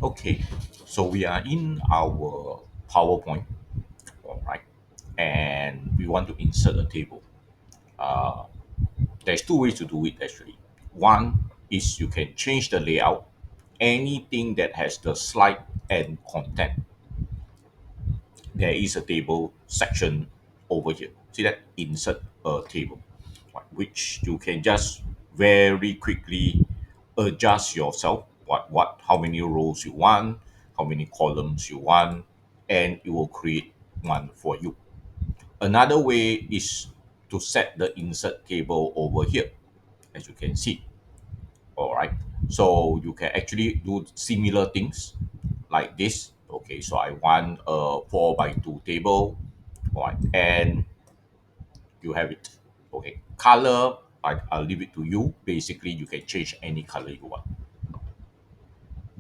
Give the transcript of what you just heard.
Okay, so we are in our PowerPoint, all right, and we want to insert a table. Uh, there's two ways to do it actually. One is you can change the layout. Anything that has the slide and content, there is a table section over here. See that? Insert a table, right, which you can just very quickly adjust yourself. How many rows you want, how many columns you want, and it will create one for you. Another way is to set the insert table over here, as you can see. All right. So you can actually do similar things like this. Okay, so I want a 4 by 2 table. All right, and you have it. Okay, color, I'll leave it to you. Basically, you can change any color you want.